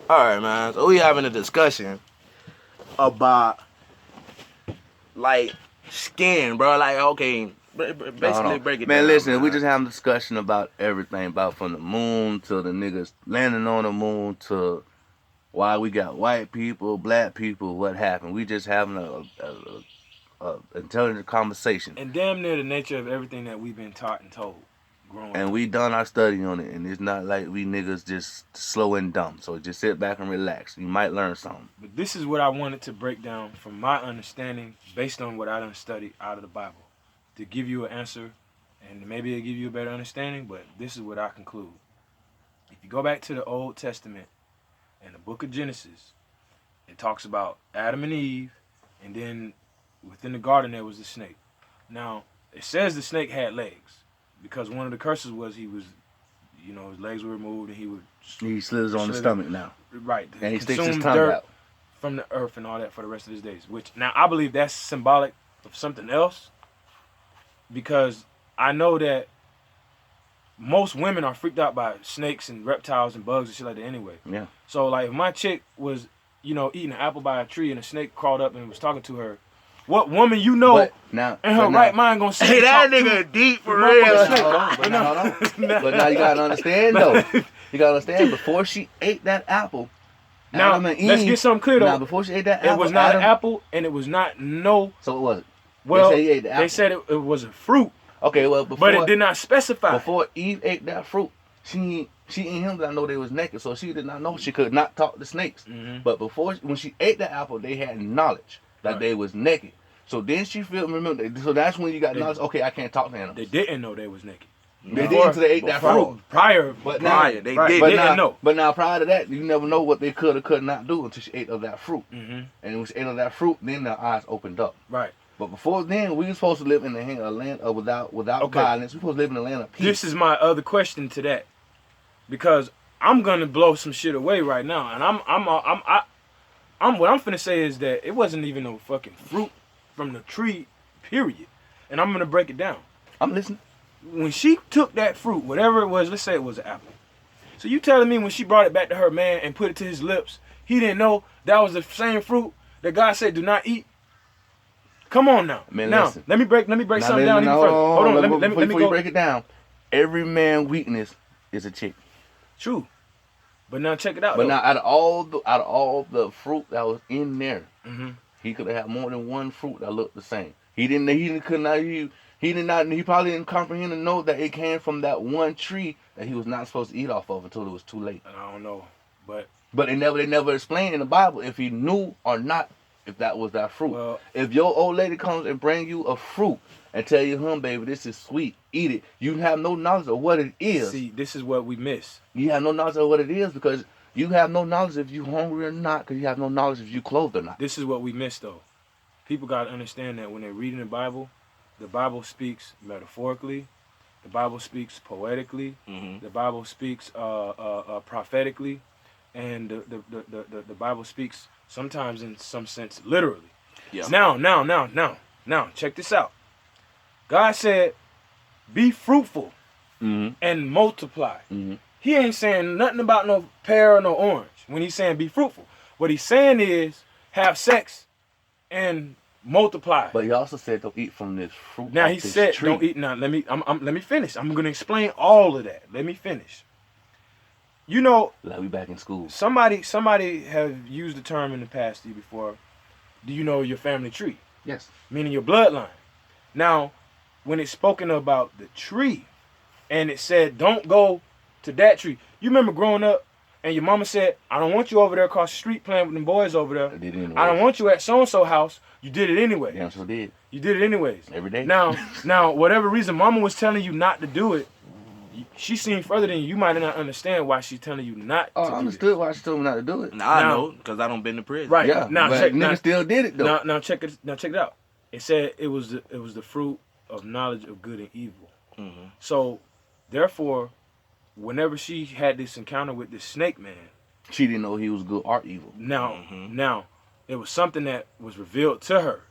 All right, man. So we having a discussion about like skin, bro. Like, okay, basically No. break it Man, down. listen, we man. just having a discussion about everything, about from the moon to the niggas landing on the moon to why we got white people, black people, what happened. We just having a intelligent conversation. And damn near the nature of everything that we've been taught and told growing And up. we done our study on it, and it's not like we niggas just slow and dumb. So just sit back and relax. You might learn something. But this is what I wanted to break down from my understanding based on what I done studied out of the Bible. To give you an answer, and maybe it'll give you a better understanding, but this is what I conclude. If you go back to the Old Testament and the book of Genesis, it talks about Adam and Eve, and then within the garden there was the snake. Now, it says the snake had legs, because one of the curses was he was, his legs were removed and he would... He slithers on the stomach now. Right. And he sticks his consume tongue dirt out. from the earth and all that for the rest of his days. Which, now, I believe that's symbolic of something else, because I know that most women are freaked out by snakes and reptiles and bugs and shit like that anyway. Yeah. So, like, if my chick was, eating an apple by a tree and a snake crawled up and was talking to her, what woman But now, in her right mind gonna say, Hey, that talk nigga to deep for the real. motherfucking snake? Hold on, but now, hold on. But now you gotta understand though. You gotta understand, before she ate that apple, Now, Adam and Eve, let's get something clear though. Now, before she ate that apple, It was not Adam, an apple, and it was not no. So what was it? Well, They say he ate the apple. they said it was a fruit, Okay, well before, but it did not specify. before Eve ate that fruit, she and him did not know they was naked, so she did not know she could not talk to snakes. Mhm. But when she ate the apple, they had knowledge that Right. they was naked. So then she remember. So that's when you got They- knowledge. Okay, I can't talk to animals. They didn't know they was naked. They did until they ate that fruit. Prior, But Prior, now, they right, did. but Didn't now- know. But now, prior to that, you never know what they could or could not do until she ate of that fruit. Mm-hmm. And when she ate of that fruit, then their eyes opened up. Right. But before then, we were supposed to live in a land of without Okay. violence. We supposed to live in a land of peace. This is my other question to that, because I'm gonna blow some shit away right now, and what I'm finna say is that it wasn't even no fucking fruit from the tree, period. And I'm gonna break it down. I'm listening. When she took that fruit, whatever it was, let's say it was an apple. So you telling me when she brought it back to her man and put it to his lips, he didn't know that was the same fruit that God said do not eat? Come on now. Man, now listen. let me break something down even further. Hold on, let me before you go. break it down. Every man weakness is a chick. True. But now check it out. But though. now, out of all the fruit that was in there, Mhm. he could have had more than one fruit that looked the same. He probably didn't comprehend and know that it came from that one tree that he was not supposed to eat off of until it was too late. And I don't know, but But they never explained in the Bible if he knew or not if that was that fruit. well, If your old lady comes and bring you a fruit and tell you, baby, this is sweet, eat it, you have no knowledge of what it is. see, this is what we miss. You have no knowledge of what it is because you have no knowledge if you hungry or not, because you have no knowledge if you clothed or not. This is what we miss, though. People got to understand that when they're reading the Bible speaks metaphorically, the Bible speaks poetically, Mm-hmm. the Bible speaks prophetically, and the Bible speaks sometimes in some sense literally. Yeah. Now, check this out. God said, be fruitful Mm-hmm. and multiply. Mm-hmm. He ain't saying nothing about no pear or no orange when he's saying be fruitful. What he's saying is have sex and multiply. But he also said don't eat from this fruit. Now off he this said tree. don't eat. Now let me finish. I'm gonna explain all of that. Let me finish. You know, Like we back in school. somebody have used the term in the past to you before. Do you know your family tree? Yes. Meaning your bloodline. Now, when it's spoken about the tree, and it said don't go to that tree. You remember growing up, and your mama said, I don't want you over there across the street playing with them boys over there. I did it anyway. I don't want you at so-and-so house. You did it anyway. Damn sure did. You did it anyways. Every day. Now, whatever reason mama was telling you not to do it, she seen further than you. You might not understand why she's telling you not Oh, to I do understood why she told me not to do it. Now I Now- know because I don't been to prison. Right. Yeah. Now, but check- niggas now- still did it it. though. Now check it out. It said it was the fruit of knowledge of good and evil. Mm-hmm. So, therefore, whenever she had this encounter with this snake man, She didn't know he was good or evil. now Mhm. now it was something that was revealed to her.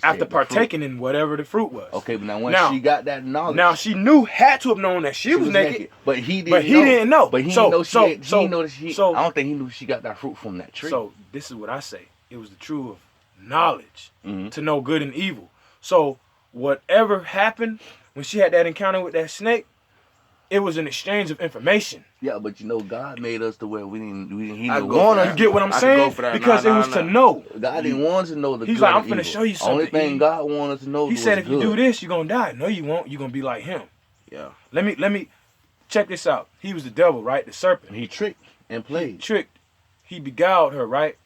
after partaking in whatever the fruit was. Okay, but when Now- she got that knowledge, Now she had to have known that she was naked. but he didn't. But he didn't know. But he So- didn't know so- he so- didn't know that she. so- I don't think he knew she got that fruit from that tree. So this is what I say. It was the truth of knowledge Mhm. to know good and evil. So whatever happened when she had that encounter with that snake, it was an exchange of information. yeah, but God made us to where we didn't. He I didn't go for want that. You us. get what I'm I could go saying? for that. Because Nah, it was nah, to nah. know. God didn't want us to know the He's good like, and I'm finna evil. show you Only something, thing Eve. God wanted us to know He was said if you good. do this, you're gonna die. No, you won't. You're gonna be like him. Yeah. Let me check this out. He was the devil, right? The serpent. He tricked and played. Tricked. He beguiled her, right?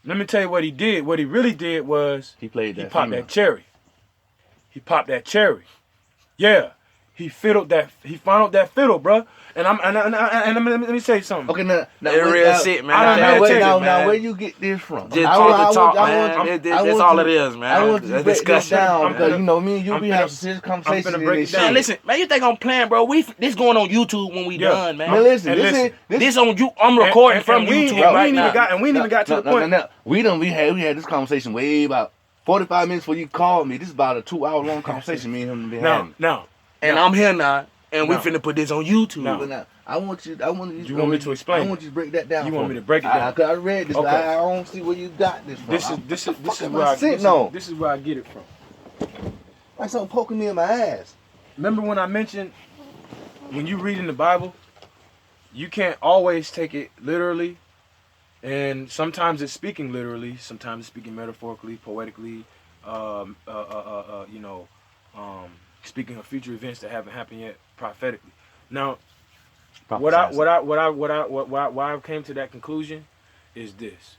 Let me tell you what he did. What he really did was He played he that. popped female. that cherry. He popped that cherry. Yeah. He fiddled that. He found that fiddle, bruh. And let me say something. Okay, now It's wait, real now- shit, man. I don't Now, know. wait, now, man. where you get this from? Just I talk want- the talk, I man. want- That's I want all you- it is, man. I want you to That's break this discussion. down I'm because finna- you know me and you I'm be finna- having serious conversations. finna break in it this down. Man, shit. listen, man, you think I'm playing, bro? This going on YouTube when we Yeah. done, man. Man, listen, And listen, This on you. I'm recording And from we ain't- YouTube and we right ain't now. even got, and we ain't even got to the point. No. We had this conversation way about 45 minutes before you called me. This is about a 2-hour long conversation me and him been having. Now, And I'm here now, and we No. finna put this on YouTube. No. But now, I want you to You want me to explain I want you to break that down. You for want me to break it down? Cause I read this. Okay. But I don't see where you got this from. this is am where I I sitting on? this is where I get it from. Like something poking me in my ass. Remember when I mentioned when you read in the Bible, you can't always take it literally, and sometimes it's speaking literally, sometimes it's speaking metaphorically, poetically, speaking of future events that haven't happened yet, prophetically. Now, why I came to that conclusion is this: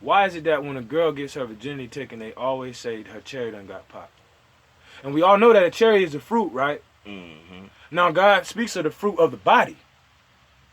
why is it that when a girl gets her virginity taken, they always say her cherry done got popped? And we all know that a cherry is a fruit, right? Mm-hmm. Now God speaks of the fruit of the body,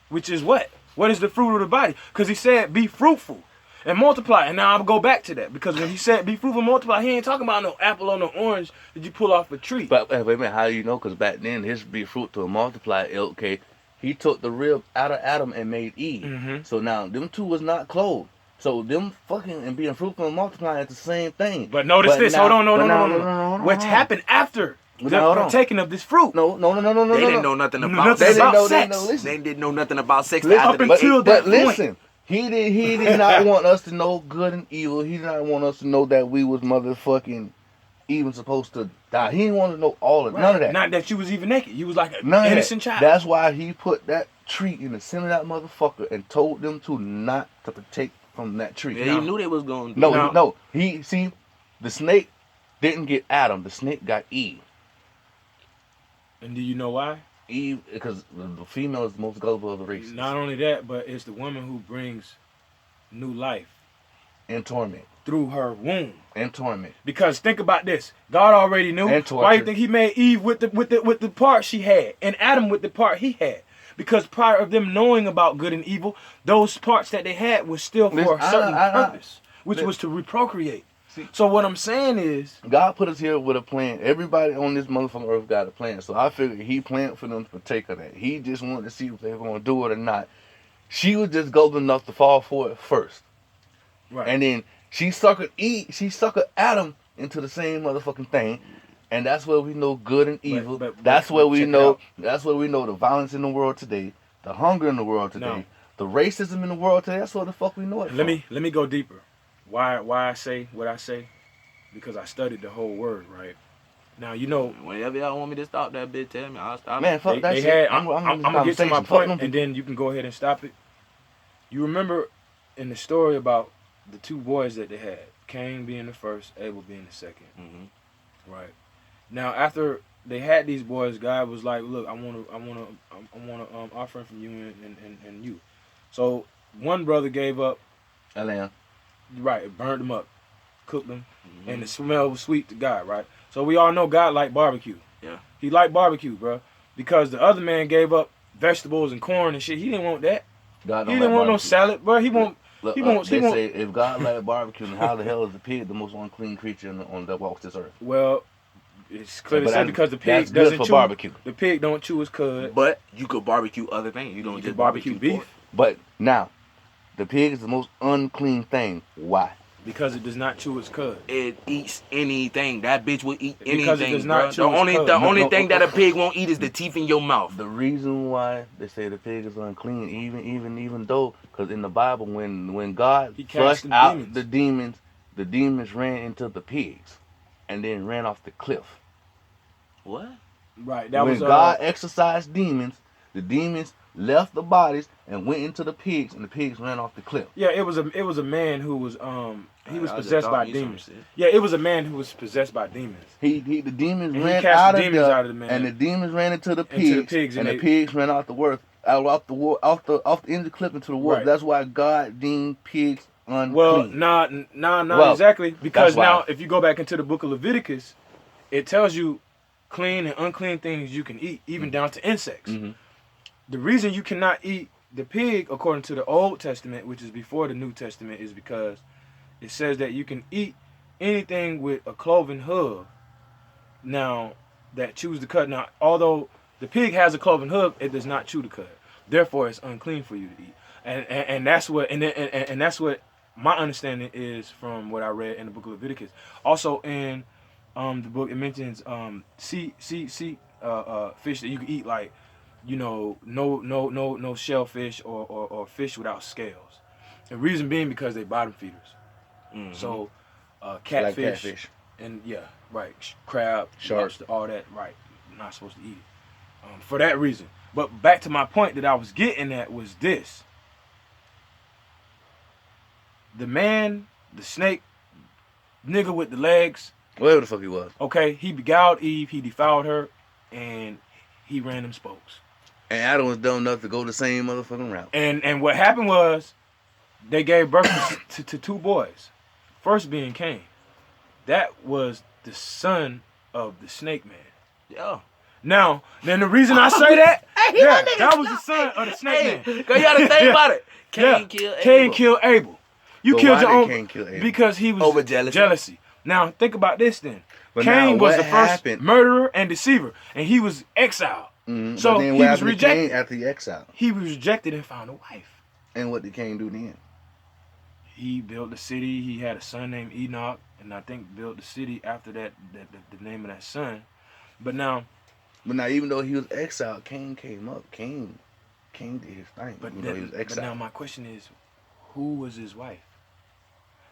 which is what? What is the fruit of the body? Because he said, be fruitful and multiply. And now I'll go back to that. Because when he said, be fruitful and multiply, he ain't talking about no apple or no orange that you pull off a tree. But wait a minute, how do you know? Because back then, his be fruit to multiply. Okay, he took the rib out of Adam and made Eve. Mhm. So now them two was not clothed. So them fucking and being fruitful and multiplying is the same thing. But notice this. now- Hold on. but now- No. What's happened after But the now, hold on. partaking of this fruit? No. They didn't know nothing about Nothing sex. about They sex. didn't know. Listen. They didn't know nothing about sex Listen, after up the until but that point. listen, he did not want us to know good and evil. He did not want us to know that we was motherfucking even supposed to die. He didn't want to know all of none of that. Not that you was even naked. You was like an None of innocent that. child. That's why he put that tree in the center of that motherfucker and told them to not to partake from that tree. Yeah, he knew they was going. No. He see, the snake didn't get Adam. The snake got Eve. And do you know why? Eve, because the female is the most gullible of the races. Not only that, but it's the woman who brings new life And torment. through her womb. And torment. Because think about this, God already knew. And torture. Why do you think He made Eve with the part she had, and Adam with the part he had? Because prior of them knowing about good and evil, those parts that they had was still for Listen, a certain purpose, which listen. was to reprocreate. See- So what I'm saying is, God put us here with a plan. Everybody on this motherfucking earth got a plan. So I figured he planned for them to partake of that. He just wanted to see if they were going to do it or not. She was just golden enough to fall for it first. right? And then she suckered Adam into the same motherfucking thing. And that's where we know good and evil. That's where we check it know. out. That's where we know the violence in the world today, the hunger in the world today, No. the racism in the world today. That's where the fuck we know it. Let me go deeper. Why I say what I say? Because I studied the whole word, right? Now you know Whenever y'all want me to stop that bitch, tell me. I'll stop. Man, fuck they, that they shit. had. I'm I'm gonna get to my Fuck point, them and then you can go ahead and stop it. You remember in the story about the two boys that they had, Cain being the first, Abel being the second, Mm-hmm. right? Now after they had these boys, God was like, "Look, I want to offering from you and you." So one brother gave up. Atlanta. Right, it burned them up, cooked them, Mm-hmm. and the smell was sweet to God, right? So we all know God liked barbecue. Yeah. He liked barbecue, bro, because the other man gave up vegetables and corn and shit. He didn't want that. God He don't didn't like want no barbecue. salad, bro. He want. Look, He won't- they he won't- say if God like barbecue, then how the hell is the pig the most unclean creature on that walks this earth? Well, it's clearly But said that's- because the pig that's good doesn't for chew. barbecue. The pig don't chew his cud. But you could barbecue other things. You don't You just could barbecue beef. pork. But now, the pig is the most unclean thing. Why? Because it does not chew its cud. It eats anything. That bitch will eat anything, Because it does not bro. chew its cud. The only No, thing that a pig won't eat is the teeth in your mouth. The reason why they say the pig is unclean, even though, because in the Bible, when God He cast flushed them out demons. the demons ran into the pigs, and then ran off the cliff. What? Right. That When was God exorcised demons, the demons left the bodies and went into the pigs, and the pigs ran off the cliff. Yeah, it was a man who was he was I just possessed taught by you some demons. shit. Yeah, it was a man who was possessed by demons. The demons And he ran cast out the of demons the out of the man. and the demons ran into the pigs, and the they- pigs ran off the off the end of the cliff into the water. Right. That's why God deemed pigs unclean. Well, not Well, exactly. Because that's why. now, if you go back into the book of Leviticus, it tells you clean and unclean things you can eat, even down to insects. Mhm. The reason you cannot eat the pig, according to the Old Testament, which is before the New Testament, is because it says that you can eat anything with a cloven hoof. Now, that chews the cud. Now, although the pig has a cloven hoof, it does not chew the cud. Therefore, it's unclean for you to eat. And that's what and that's what my understanding is from what I read in the book of Leviticus. Also in the book, it mentions sea fish that you can eat, like, you know, no shellfish or fish without scales. The reason being because they bottom feeders. Mhm. So Like catfish, catfish. and yeah, right, crab, Shark. lobster, all that, right. Not supposed to eat it for that reason. But back to my point that I was getting at was this: the man, the snake, nigga with the legs. Whatever the fuck he was. Okay, he beguiled Eve, he defiled her, and he ran them spokes. And Adam was dumb enough to go the same motherfucking route. And what happened was, they gave birth to two boys. First being Cain. That was the son of the snake man. Yeah. Now, then the reason I say that, yeah, that was the son of the snake man. Cause you gotta think about it. Yeah, Cain killed Abel. Cain killed Abel. You But killed why your did own Cain kill Abel? because he was Over jealousy. Now think about this then. But Cain now, was what the first happened? murderer and deceiver, and he was exiled. Mhm. So But then he what was happened to Cain rejected. after he exiled? He was rejected and found a wife. And what did Cain do then? He built a city. He had a son named Enoch, and I think built the city after that. The name of that son. But now, Even though he was exiled, Cain came up. Cain did his thing. but Even though he was now exiled. my question is, who was his wife?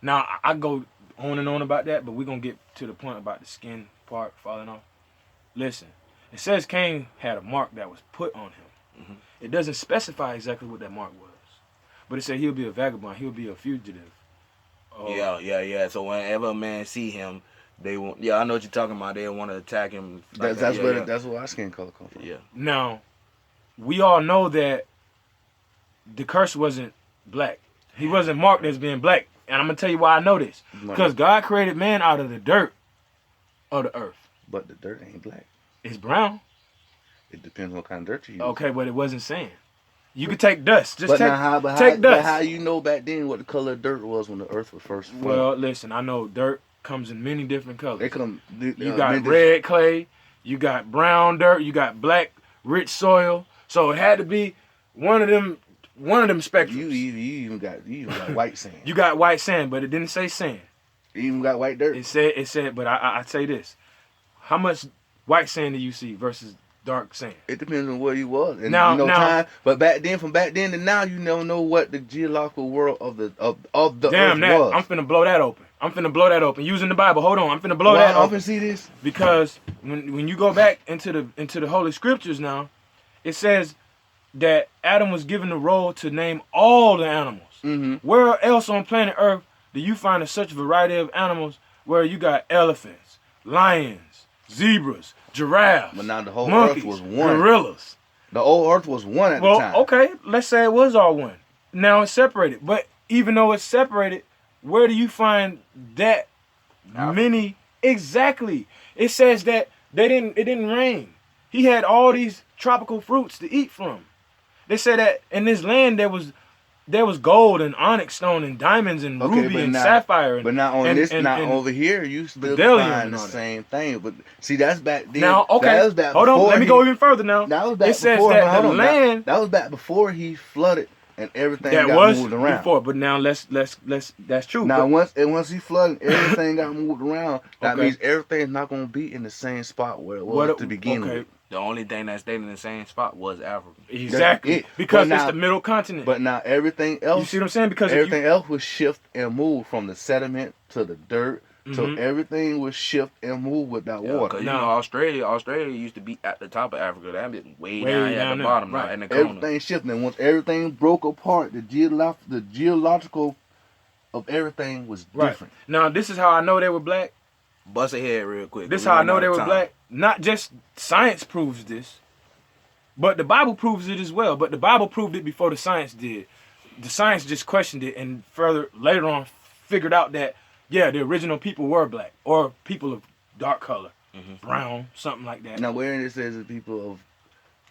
Now I go on and on about that, but we're gonna get to the point about the skin part falling off. Listen, it says Cain had a mark that was put on him. Mhm. It doesn't specify exactly what that mark was, but it said he'll be a vagabond, he'll be a fugitive. Yeah. So whenever a man see him, they want. Yeah, I know what you're talking about. They want to attack him. Like That's that. where Yeah. that's where our skin color comes from. Yeah. Now, we all know that the curse wasn't black. He wasn't marked as being black. And I'm going to tell you why I know this. Because God created man out of the dirt of the earth. But the dirt ain't black. It's brown. It depends what kind of dirt you use. Okay, but it wasn't sand. You could take dust. Just But take, now how, but take how, dust. but how you know back then what the color of dirt was when the earth was first formed? Well, listen, I know dirt comes in many different colors. they come. You got red clay, you got brown dirt, you got black, rich soil. So it had to be one of them spectrums. You even got white sand. You got white sand, but it didn't say sand. You even got white dirt. It said, but I'd say this. How much white sand do you see versus dark sand? It depends on where you was. And Now- you know now- time. But from back then to now, you never know what the geological world of the Damn, earth was. I'm finna blow that open. Using the Bible. Hold on, I'm finna blow Well, that I open. often see this. Because when you go back into the Holy Scriptures now, it says that Adam was given the role to name all the animals. Mm-hmm. Where else on planet Earth do you find such variety of animals where you got elephants, lions, zebras, giraffes, But now the whole monkeys, earth was one. gorillas? The old earth was one at the Well, time. okay, let's say it was all one. Now it's separated. But even though it's separated, where do you find that many? Exactly. It says that it didn't rain. He had all these tropical fruits to eat from. They said that in this land there was gold and onyx stone and diamonds and Okay, ruby but and now- sapphire. And, But not on and- this, and- not and- over here. You still Bdellium find and the all that. same thing. But see, that's back then. Now, okay, that was back hold on. before Let me he- go even further now. That was back It says before. that hold the on, land. that was back before he flooded and everything That got was moved around. before, but now let's that's true. Now but, once he flooded, everything got moved around. That Okay. means everything's not gonna be in the same spot where it was to begin with. The only thing that stayed in the same spot was Africa. Exactly. It. Because But it's now- the middle continent. But now everything else, you see what I'm saying? Because if everything else was shift and move from the sediment to the dirt. So Mhm. everything was shift and move with that water. Because Now- Australia used to be at the top of Africa. That been way down here at down the there, bottom now, right. in the corner. Everything shifted. And once everything broke apart, the geological of everything was Right. different. Now this is how I know they were black. Bust ahead real quick. This we how I running know out they of were time. black. Not just science proves this, but the Bible proves it as well. But the Bible proved it before the science did. The science just questioned it and further later on figured out that yeah, the original people were black or people of dark color, brown, something like that. Now, where it says the people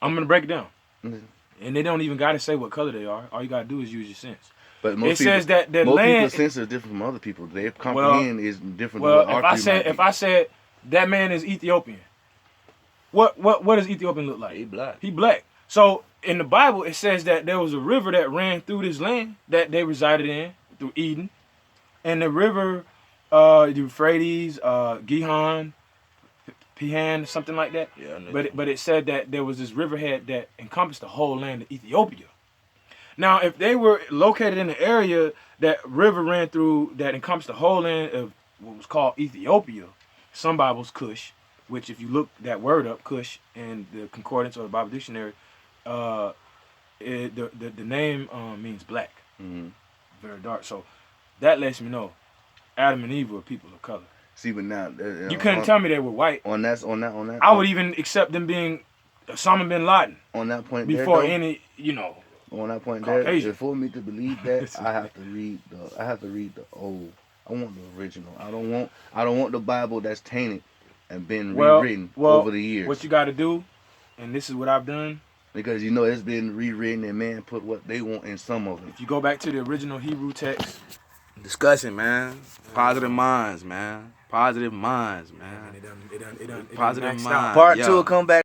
I'm gonna break it down, of, and they don't even gotta say what color they are. All you gotta do is use your sense. but It most says that the most land. people's sense is different from other people. Their comprehend is different. Well, than what if our I three said might be. if I said that man is Ethiopian, what does Ethiopian look like? He black. He black. So in the Bible it says that there was a river that ran through this land that they resided in through Eden, and the river, Euphrates, Gihon, Pihan, something like that. Yeah, I know. But it said that there was this riverhead that encompassed the whole land of Ethiopia. Now, if they were located in the area that river ran through that encompassed the whole land of what was called Ethiopia, some Bibles Cush, which if you look that word up, Cush, in the concordance or the Bible dictionary, the name means black, Mhm. very dark. So that lets me know Adam and Eve were people of color. See, but now You couldn't tell me they were white. on that. I would even accept them being Osama bin Laden on that point before there, though, any, on that point there, Caucasian. for me to believe that, I have to read the old. I want the original. I don't want the Bible that's tainted and been rewritten over the years. What you got to do, and this is what I've done. Because it's been rewritten and man put what they want in some of it. If you go back to the original Hebrew text, Discussion, man. Positive minds, man. Positive minds, man. it done Positive maxed minds. out. Part Yo. 2 will come back.